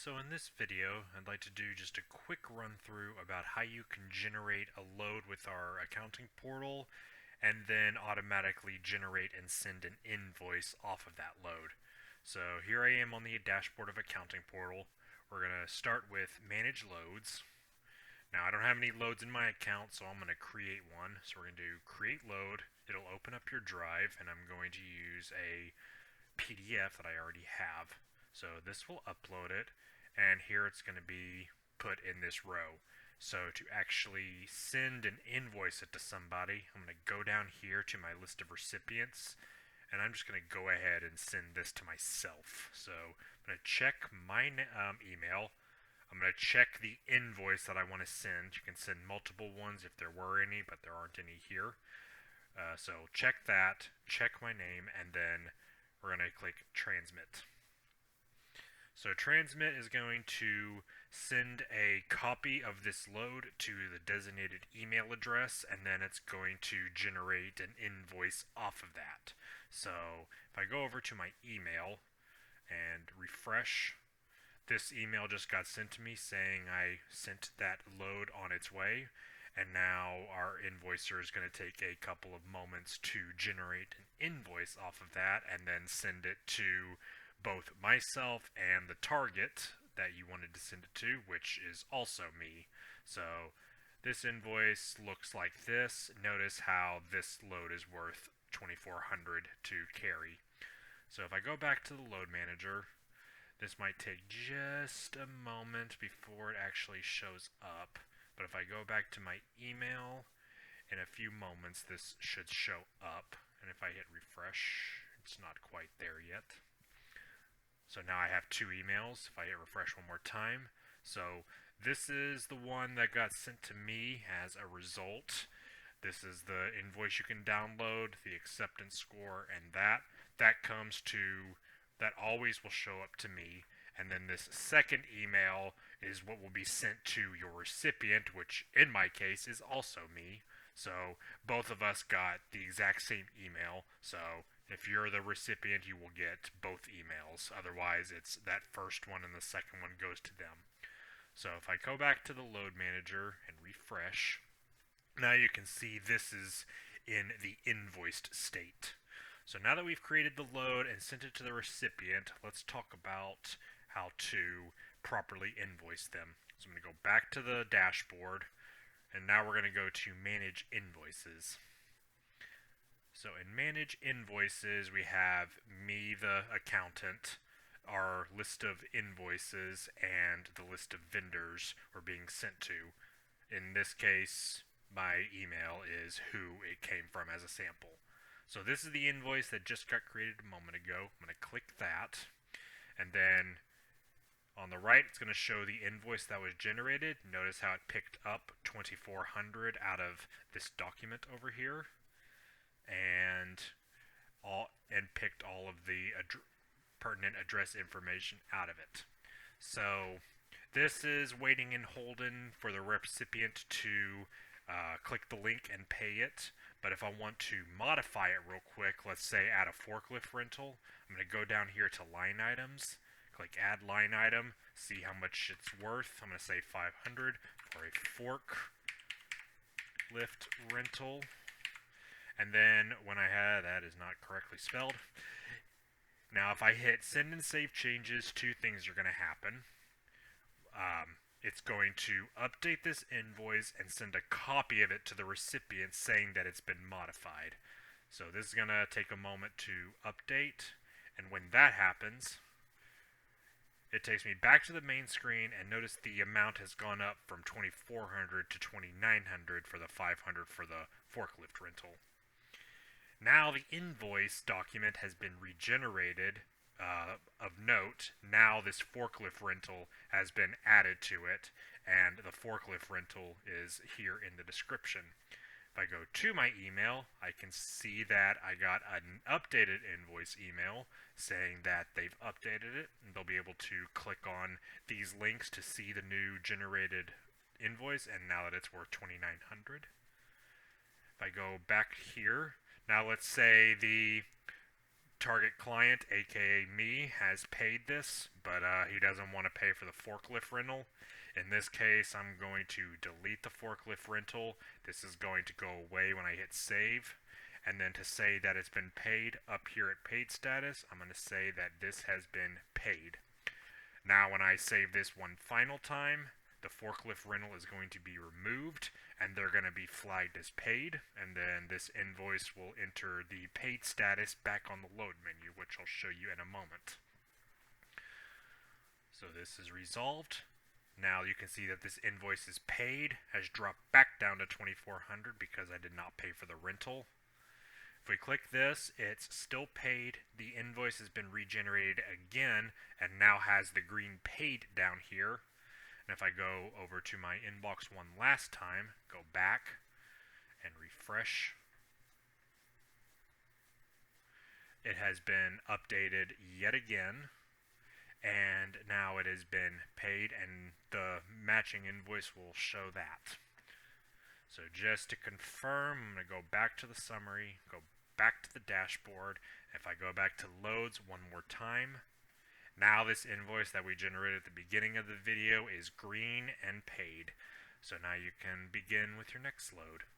So in this video, I'd like to do just a quick run through about how you can generate a load with our accounting portal and then automatically generate and send an invoice off of that load. So here I am on the dashboard of accounting portal. We're going to start with manage loads. Now I don't have any loads in my account, so I'm going to create one. So we're going to do create load. It'll open up your drive, and I'm going to use a PDF that I already have. So this will upload it, and here it's going to be put in this row. So to actually send an invoice it to somebody, I'm going to go down here to my list of recipients, and I'm just going to go ahead and send this to myself. So I'm going to check my email. I'm going to check the invoice that I want to send. You can send multiple ones if there were any, but there aren't any here. So check that, check my name, and then we're going to click transmit. So transmit is going to send a copy of this load to the designated email address, and then it's going to generate an invoice off of that. So if I go over to my email and refresh, this email just got sent to me saying I sent that load on its way, and now our invoicer is going to take a couple of moments to generate an invoice off of that and then send it to both myself and the target that you wanted to send it to, which is also me. So this invoice looks like this. Notice how this load is worth $2,400 to carry. So if I go back to the load manager, this might take just a moment before it actually shows up. But if I go back to my email, in a few moments this should show up. And if I hit refresh, it's not quite there yet. So now I have two emails. If I hit refresh one more time. So this is the one that got sent to me as a result. This is the invoice you can download, the acceptance score, and that always will show up to me. And then this second email is what will be sent to your recipient, which in my case is also me. So both of us got the exact same email. So if you're the recipient, you will get both emails. Otherwise, it's that first one and the second one goes to them. So if I go back to the load manager and refresh, now you can see this is in the invoiced state. So now that we've created the load and sent it to the recipient, let's talk about how to properly invoice them. So I'm going to go back to the dashboard, and now we're going to go to Manage Invoices. So in Manage Invoices, we have me, the accountant, our list of invoices, and the list of vendors we're being sent to. In this case, my email is who it came from as a sample. So this is the invoice that just got created a moment ago. I'm going to click that, and then on the right it's going to show the invoice that was generated. Notice how it picked up 2,400 out of this document over here, and picked all of the pertinent address information out of it. So this is waiting and holding for the recipient to click the link and pay it. But if I want to modify it real quick, let's say add a forklift rental, I'm going to go down here to line items, click add line item, see how much it's worth. I'm going to say 500 for a forklift rental. And then when I had, that is not correctly spelled. Now if I hit send and save changes, two things are going to happen. It's going to update this invoice and send a copy of it to the recipient saying that it's been modified. So this is going to take a moment to update, and when that happens, it takes me back to the main screen, and notice the amount has gone up from 2,400 to 2,900 for the 500 for the forklift rental. Now the invoice document has been regenerated. Of note, now this forklift rental has been added to it, and the forklift rental is here in the description. If I go to my email, I can see that I got an updated invoice email saying that they've updated it, and they'll be able to click on these links to see the new generated invoice, and now that it's worth $2,900. If I go back here, now let's say the target client, aka me, has paid this, but he doesn't want to pay for the forklift rental. In this case, I'm going to delete the forklift rental. This is going to go away when I hit save. And then to say that it's been paid, up here at paid status, I'm going to say that this has been paid. Now when I save this one final time, the forklift rental is going to be removed, and they're going to be flagged as paid, and then this invoice will enter the paid status back on the load menu, which I'll show you in a moment. So this is resolved. Now you can see that this invoice is paid, has dropped back down to $2,400 because I did not pay for the rental. If we click this, it's still paid. The invoice has been regenerated again and now has the green paid down here. And if I go over to my inbox one last time, go back and refresh, it has been updated yet again, and now it has been paid, and the matching invoice will show that. So just to confirm, I'm going to go back to the summary, go back to the dashboard. If I go back to loads one more time, now this invoice that we generated at the beginning of the video is green and paid. So now you can begin with your next load.